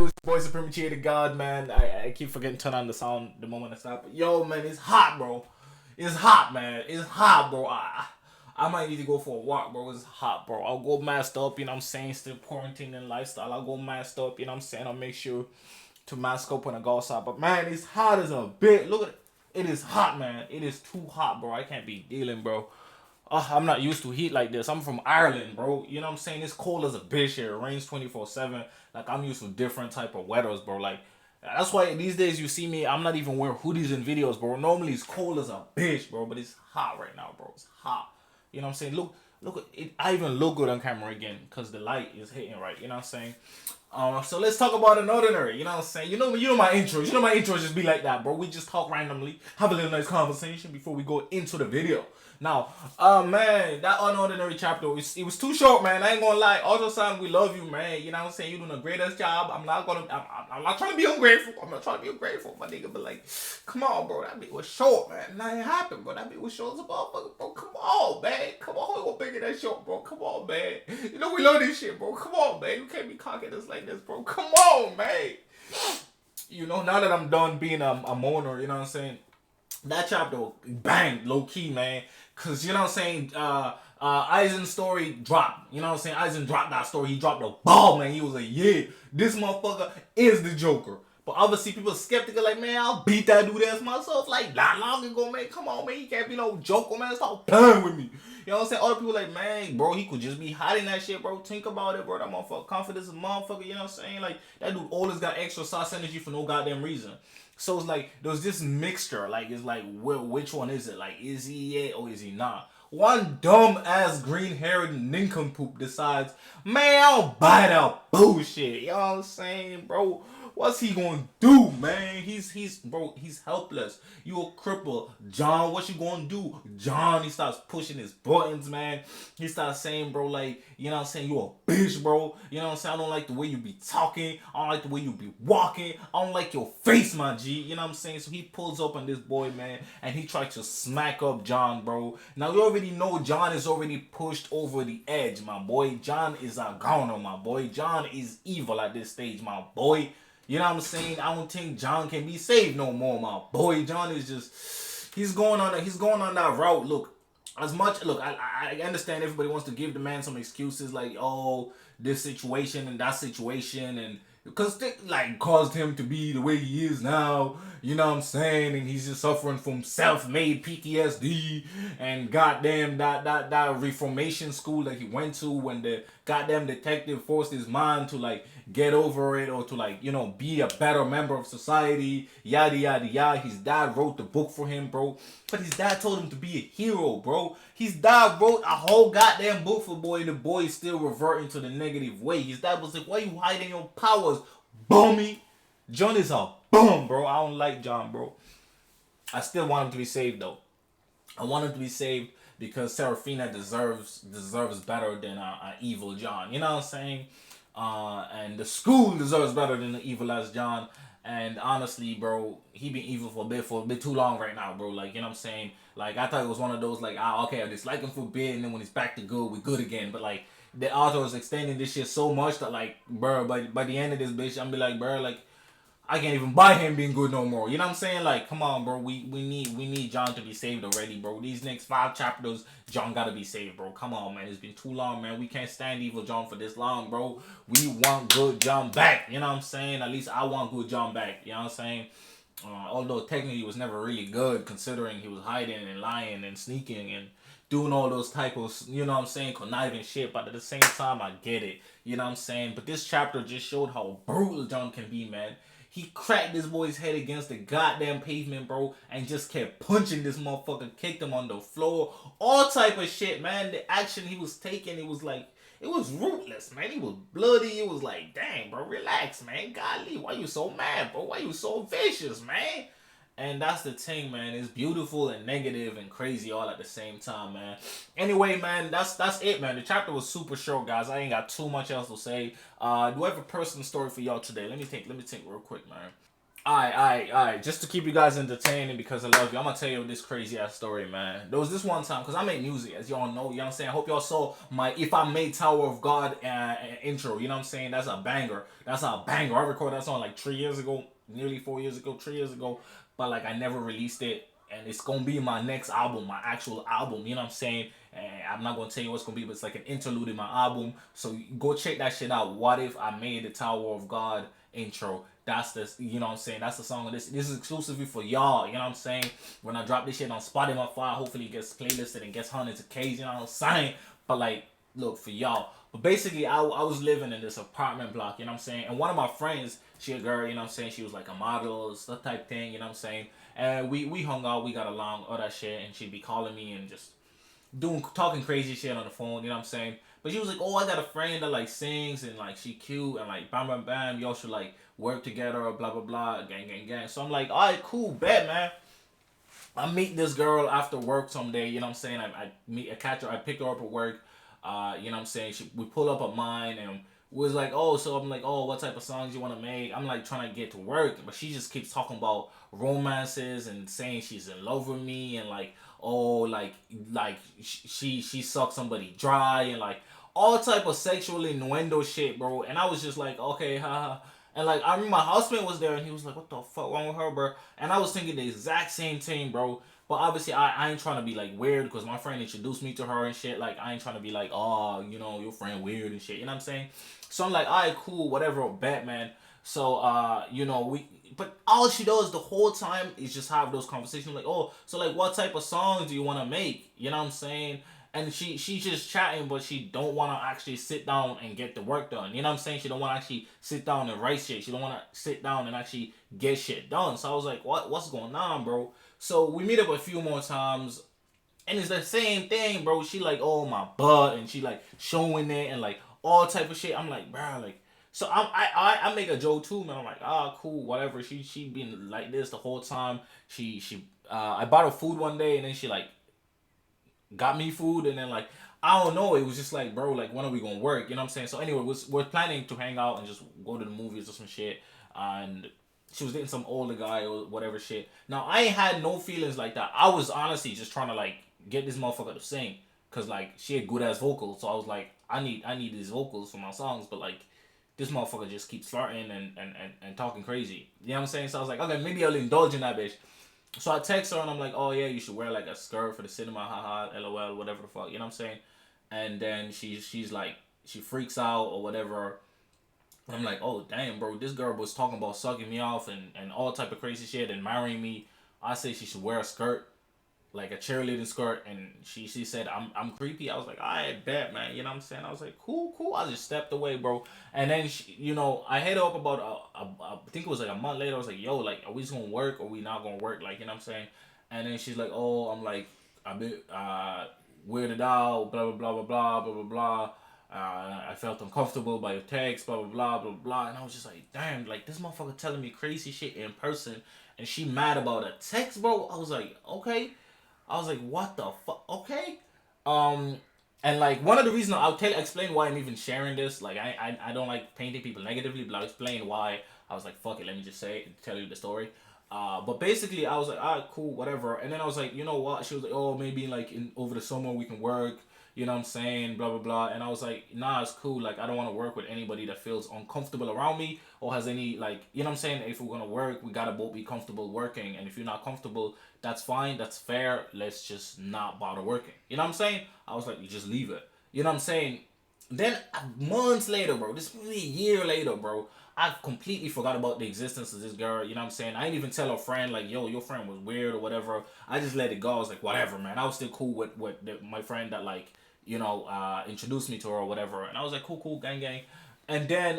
it's your boy Supreme Chia the God, man. I keep forgetting to turn on the sound the moment I stop. But yo, man, it's hot, bro. It's hot, man. It's hot, bro. I might need to go for a walk, bro. It's hot, bro. I'll go masked up, you know what I'm saying? Still quarantine and lifestyle. I'll go masked up, you know what I'm saying? I'll make sure to mask up when I go outside. But man, it's hot as a bit. Look at it. It is hot, man. It is too hot, bro. I can't be dealing, bro. I'm not used to heat like this. I'm from Ireland, bro. You know what I'm saying? It's cold as a bitch here. It rains 24/7. Like, I'm used to different type of weathers, bro. Like, that's why these days you see me, I'm not even wearing hoodies in videos, bro. Normally it's cold as a bitch, bro. But it's hot right now, bro. It's hot. You know what I'm saying? Look, it, I even look good on camera again because the light is hitting right. You know what I'm saying? So let's talk about Unordinary. You know what I'm saying? You know my intros. You know my intros just be like that, bro. We just talk randomly, have a little nice conversation before we go into the video. Now, man, that Unordinary chapter, it was too short, man. I ain't gonna lie. Ultrasound, we love you, man. You know what I'm saying? You're doing the greatest job. I'm not trying to be ungrateful. I'm not trying to be ungrateful, my nigga. But like, come on, bro. That bit was short, man. Nothing happened, bro. That bit was short as a motherfucker, bro. Come on, man. Come on, we gonna make it that short, bro. Come on, man. You know we love this shit, bro. Come on, man. You can't be cocking us like this, bro. Come on, man. You know, now that I'm done being a mourner, you know what I'm saying? That chapter, bang, low key, man. Cause you know what I'm saying, Isen's story dropped. You know what I'm saying? Isen dropped that story. He dropped the ball, man. He was like, yeah, this motherfucker is the Joker. But obviously people skeptical, like, man, I'll beat that dude ass myself. Like, not long ago, man. Come on, man. He can't be no Joker, man. Stop playing with me. You know what I'm saying? Other people like, man, bro, he could just be hiding that shit, bro. Think about it, bro. That motherfucker confidence is a motherfucker. You know what I'm saying? Like, that dude always got extra sauce energy for no goddamn reason. So it's like, there's this mixture. Like, it's like, which one is it? Like, is he it or is he not? One dumb ass green haired nincompoop decides, man, I don't buy that bullshit. You know what I'm saying, bro? What's he gonna do, man? Bro, he's helpless. You a cripple. John, what you gonna do? John, he starts pushing his buttons, man. He starts saying, bro, like, you know what I'm saying, you a bitch, bro. You know what I'm saying? I don't like the way you be talking. I don't like the way you be walking. I don't like your face, my G. You know what I'm saying? So he pulls up on this boy, man, and he tries to smack up John, bro. Now, you already know John is already pushed over the edge, my boy. John is a goner, my boy. John is evil at this stage, my boy. You know what I'm saying? I don't think John can be saved no more, my boy. John is just, he's going on that route. Look, I understand everybody wants to give the man some excuses like, oh, this situation and that situation, and because it like caused him to be the way he is now. You know what I'm saying? And he's just suffering from self-made PTSD and goddamn that reformation school that he went to when the goddamn detective forced his mind to like get over it or to like, you know, be a better member of society, yada yada yada. His dad wrote the book for him, bro. But his dad told him to be a hero, bro. His dad wrote a whole goddamn book for boy, and the boy is still reverting to the negative way. His dad was like, why you hiding your powers, bummy? John is a bum, bro. I don't like John, bro. I still want him to be saved, though. I want him to be saved because Seraphina deserves better than an evil John. You know what I'm saying? And the school deserves better than the evil as John. And honestly, bro, he been evil for a bit too long right now, bro. Like, you know what I'm saying? Like, I thought it was one of those, like, okay, I dislike him for a bit, and then when he's back to good, we good again. But, like, the author is extending this shit so much that, like, bro, by the end of this bitch, I'm be like, bro, like, I can't even buy him being good no more. You know what I'm saying? Like, come on, bro. We need John to be saved already, bro. These next 5 chapters, John gotta be saved, bro. Come on, man. It's been too long, man. We can't stand evil John for this long, bro. We want good John back. You know what I'm saying? At least I want good John back. You know what I'm saying? Although technically he was never really good, considering he was hiding and lying and sneaking and doing all those type of, you know what I'm saying, conniving shit. But at the same time, I get it. You know what I'm saying? But this chapter just showed how brutal John can be, man. He cracked this boy's head against the goddamn pavement, bro, and just kept punching this motherfucker, kicked him on the floor, all type of shit, man. The action he was taking, it was like, it was ruthless, man. He was bloody. It was like, dang, bro, relax, man. Golly, why you so mad, bro? Why you so vicious, man? And that's the thing, man. It's beautiful and negative and crazy all at the same time, man. Anyway, man, that's it, man. The chapter was super short, guys. I ain't got too much else to say. Do I have a personal story for y'all today? Let me think real quick, man. Alright. Just to keep you guys entertained and because I love you, I'm gonna tell you this crazy ass story, man. There was this one time, because I make music, as y'all know, you know what I'm saying? I hope y'all saw my If I Made Tower of God intro, you know what I'm saying? That's a banger. That's a banger. I recorded that song like 3 years ago, nearly 4 years ago, 3 years ago, but like I never released it. And it's gonna be my next album, my actual album, you know what I'm saying? And I'm not gonna tell you what's gonna be, but it's like an interlude in my album. So go check that shit out. What If I Made the Tower of God intro? That's the, you know what I'm saying? That's the song of this. This is exclusively for y'all, you know what I'm saying? When I drop this shit on Spotify, hopefully it gets playlisted and gets hundreds of K's, you know what I'm saying? But like, look, for y'all. But basically, I was living in this apartment block, you know what I'm saying? And one of my friends, she a girl, you know what I'm saying? She was like a model, stuff type thing, you know what I'm saying? And we hung out, we got along, all that shit, and she'd be calling me and just doing talking crazy shit on the phone, you know what I'm saying? But she was like, "Oh, I got a friend that like sings and like she cute and like bam bam bam, y'all should like work together or blah blah blah, gang." So I'm like, "All right, cool, bet, man." I meet this girl after work someday, you know what I'm saying? I catch her, I pick her up at work, you know what I'm saying? We pull up at mine and was like, "Oh," so I'm like, "Oh, what type of songs you want to make?" I'm like trying to get to work, but she just keeps talking about romances and saying she's in love with me and like, oh, she sucked somebody dry and like all type of sexual innuendo shit, bro. And I was just like, okay, haha. And like I remember my husband was there and he was like, "What the fuck wrong with her, bro?" And I was thinking the exact same thing, bro. But obviously I ain't trying to be like weird because my friend introduced me to her and shit. Like I ain't trying to be like, oh, you know, your friend weird and shit. You know what I'm saying? So I'm like, all right, cool, whatever, Batman. So you know, but all she does the whole time is just have those conversations like, oh, so like what type of songs do you want to make? You know what I'm saying? And she's just chatting, but she don't want to actually sit down and get the work done. You know what I'm saying? She don't want to actually sit down and write shit. She don't want to sit down and actually get shit done. So I was like, what's going on, bro? So we meet up a few more times, and it's the same thing, bro. She like, oh, my butt, and she like showing it and like all type of shit. I'm like, bro, like. So I make a joke too, man. I'm like, ah, cool, whatever. She been like this the whole time. I bought her food one day, and then she like got me food, and then like I don't know, it was just like, bro, like when are we gonna work? You know what I'm saying? So anyway, we're planning to hang out and just go to the movies or some shit, and she was dating some older guy or whatever shit. Now I ain't had no feelings like that. I was honestly just trying to like get this motherfucker to sing, cause like she had good ass vocals. So I was like, I need these vocals for my songs, but like this motherfucker just keeps flirting and talking crazy. You know what I'm saying? So I was like, okay, maybe I'll indulge in that bitch. So I text her and I'm like, oh yeah, you should wear like a skirt for the cinema, haha, lol, whatever the fuck, you know what I'm saying? And then she's like, she freaks out or whatever. I'm like, oh damn, bro, this girl was talking about sucking me off and all type of crazy shit and marrying me. I say she should wear a skirt, like a cheerleading skirt, and she said I'm creepy. I was like, I bet, man, you know what I'm saying? I was like, cool. I just stepped away, bro. And then you know, I hit her up about I think it was like a month later. I was like, yo, like, are we just gonna work or we not gonna work? Like, you know what I'm saying? And then she's like, oh, I'm like a bit weirded out, blah blah blah. I felt uncomfortable by your text, blah. And I was just like, damn, like this motherfucker telling me crazy shit in person, and she mad about a text, bro. I was like, okay. I was like, what the fuck? Okay. Um, and like one of the reasons explain why I'm even sharing this. Like I don't like painting people negatively, but I'll explain why. I was like, fuck it, let me just say it, tell you the story. But basically I was like, alright, cool, whatever. And then I was like, you know what? She was like, oh, maybe like in over the summer we can work. You know what I'm saying? Blah blah blah. And I was like, nah, it's cool. Like I don't want to work with anybody that feels uncomfortable around me or has any like, you know what I'm saying? If we're gonna work, we gotta both be comfortable working. And if you're not comfortable, that's fine. That's fair. Let's just not bother working. You know what I'm saying? I was like, you just leave it. You know what I'm saying? Then months later, bro, this maybe a year later, bro, I completely forgot about the existence of this girl. You know what I'm saying? I didn't even tell her friend like, yo, your friend was weird or whatever. I just let it go. I was like, whatever, man. I was still cool with my friend that like, you know, introduced me to her or whatever. And I was like, cool, gang. And then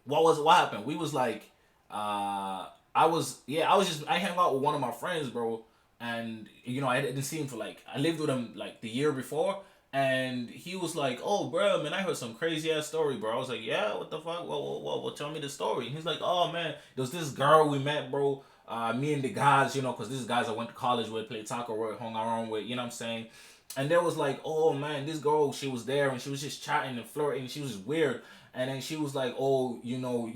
what happened? We was like, I hung out with one of my friends, bro, and you know I didn't see him for like I lived with him like the year before, and he was like, oh, bro, man, I heard some crazy ass story, bro. I was like, yeah, what the fuck? Well, tell me the story. And he's like, oh man, there was this girl we met, bro. Me and the guys, you know, cause these guys I went to college with, played soccer with, hung around with, you know what I'm saying? And there was like, oh man, this girl, she was there and she was just chatting and flirting. She was just weird. And then she was like, oh, you know,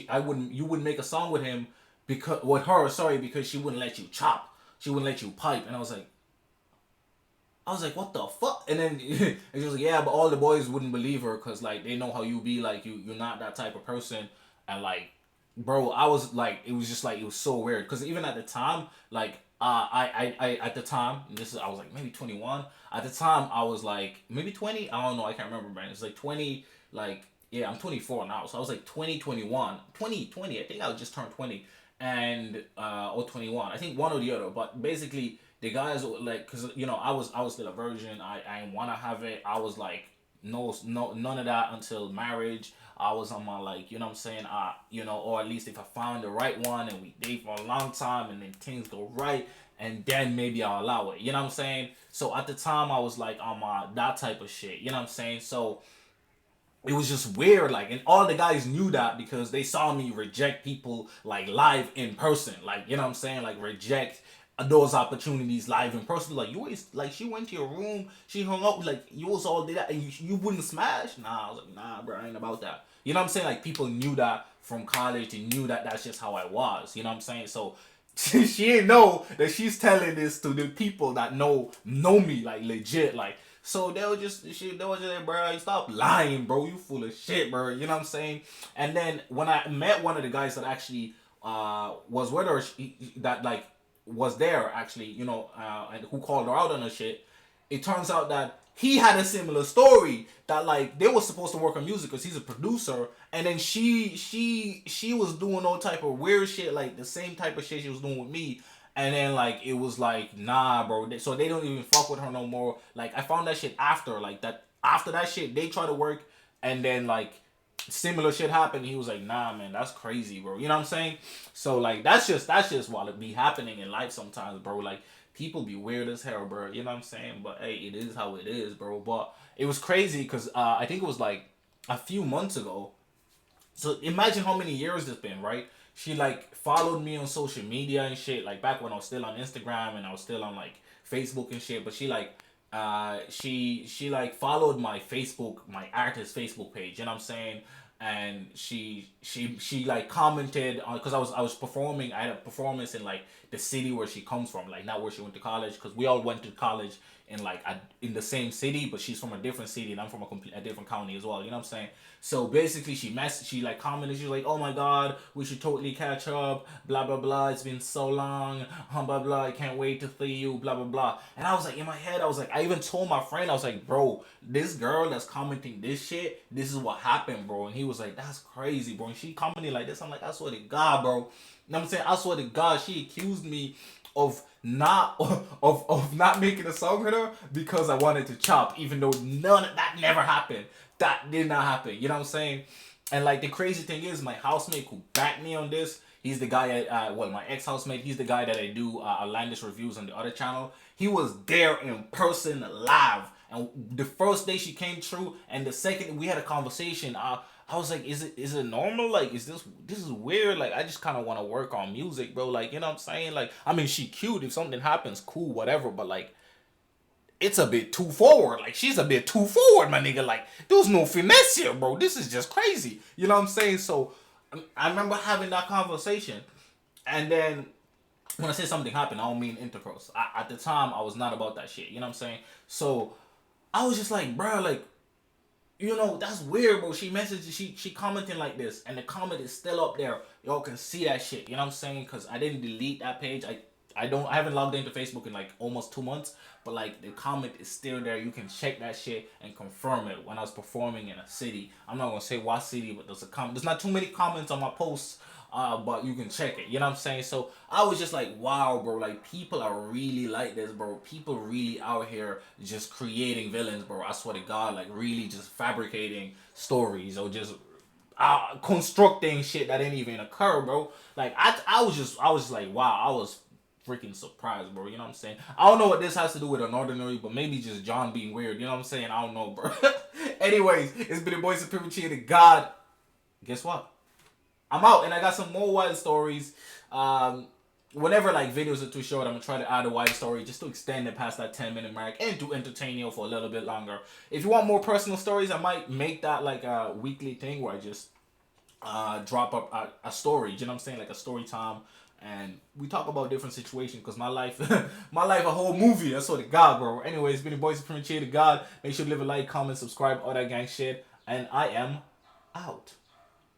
I wouldn't, you wouldn't make a song with him because with her, sorry, because she wouldn't let you chop, she wouldn't let you pipe. And I was like, what the fuck? And then and she was like, yeah, but all the boys wouldn't believe her because like they know how you be, like you're not that type of person. And like, bro, I was like, it was just like it was so weird because even at the time, like I at the time, this is I was like maybe 21. At the time, I was like maybe 20. I don't know, I can't remember, man. It's like 20, like yeah, I'm 24 now, so I was like 20, 21, 20, 20. I think I just turned 20, and or 21. I think one or the other, but basically the guys were like, cause you know I was still a virgin. I didn't wanna have it. I was like no none of that until marriage. I was on my like, you know what I'm saying, you know, or at least if I found the right one and we date for a long time and then things go right, and then maybe I'll allow it. You know what I'm saying? So at the time I was like on my that type of shit. You know what I'm saying? So it was just weird, like, and all the guys knew that because they saw me reject people like live in person, like, you know what I'm saying, like reject those opportunities live in person. Like, you always like, she went to your room, she hung up, like you was all did that and you wouldn't smash. Nah, I was like, nah, bro, I ain't about that. You know what I'm saying? Like, people knew that from college, they knew that that's just how I was. You know what I'm saying? So she didn't know that she's telling this to the people that know me, like legit, like. So they were just like, bro, you stop lying, bro. You full of shit, bro. You know what I'm saying? And then when I met one of the guys that actually was with her, that like was there actually, you know, and who called her out on her shit. It turns out that he had a similar story, that like they were supposed to work on music because he's a producer, and then she was doing all type of weird shit, like the same type of shit she was doing with me. And then like it was like, nah, bro. So they don't even fuck with her no more. Like, I found that shit after, like, that after that shit they try to work, and then like similar shit happened. He was like, nah, man, that's crazy, bro. You know what I'm saying? So like that's just what it be happening in life sometimes, bro. Like, people be weird as hell, bro. You know what I'm saying? But hey, it is how it is, bro. But it was crazy because I think it was like a few months ago. So imagine how many years it's been, right? She like followed me on social media and shit, like back when I was still on Instagram and I was still on like Facebook and shit. But she like she like followed my Facebook, my artist Facebook page, you know what I'm saying? And she like commented on, because I was performing. I had a performance in like the city where she comes from, like not where she went to college, because we all went to college in like in the same city, but she's from a different city and I'm from a different county as well. You know what I'm saying? So basically, she like commented. She's like, "Oh my God, we should totally catch up. Blah blah blah. It's been so long. Blah blah. I can't wait to see you. Blah blah blah." And I was like, in my head, I was like, I even told my friend, I was like, "Bro, this girl that's commenting this shit, this is what happened, bro." And he was like, "That's crazy, bro." And she commented like this. I'm like, I swear to God, bro. You know what I'm saying? I swear to God, she accused me of not of not making a song with her because I wanted to chop, even though none of that never happened. That did not happen. You know what I'm saying? And like the crazy thing is, my housemate who backed me on this, he's the guy well, my ex housemate, he's the guy that I do outlandish reviews on the other channel. He was there in person, live. And the first day she came through, and the second we had a conversation, I was like, is it normal? Like, this is weird. Like, I just kind of want to work on music, bro. Like, you know what I'm saying? Like, I mean, she cute. If something happens, cool, whatever. But like, it's a bit too forward. Like, she's a bit too forward, my nigga. Like, there's no finesse here, bro. This is just crazy. You know what I'm saying? So I remember having that conversation, and then when I say something happened, I don't mean intercourse. At the time, I was not about that shit. You know what I'm saying? So I was just like, bro, like, you know, that's weird, bro. She messaged, she commenting like this, and the comment is still up there. Y'all can see that shit. You know what I'm saying? Because I didn't delete that page. I haven't logged into Facebook in like almost 2 months, but like the comment is still there. You can check that shit and confirm it. When I was performing in a city, I'm not gonna say what city, but there's a comment. There's not too many comments on my posts, but you can check it. You know what I'm saying? So I was just like, wow, bro. Like, people are really like this, bro. People really out here just creating villains, bro. I swear to God, like really just fabricating stories or just constructing shit that didn't even occur, bro. Like I was just like, wow. I was freaking surprised, bro. You know what I'm saying? I don't know what this has to do with Unordinary, but maybe just John being weird. You know what I'm saying? I don't know, bro. Anyways, it's been the boy Superior to God. Guess what? I'm out, and I got some more wild stories. whenever like videos are too short, I'm gonna try to add a wide story just to extend it past that 10-minute mark and to entertain you for a little bit longer. If you want more personal stories, I might make that like a weekly thing where I just drop up a story. You know what I'm saying? Like a story time. And we talk about different situations because my life, my life, a whole movie. That's what it got, bro. Anyways, it's been your boy Supreme Cheer to God. Make sure to leave a like, comment, subscribe, all that gang shit. And I am out.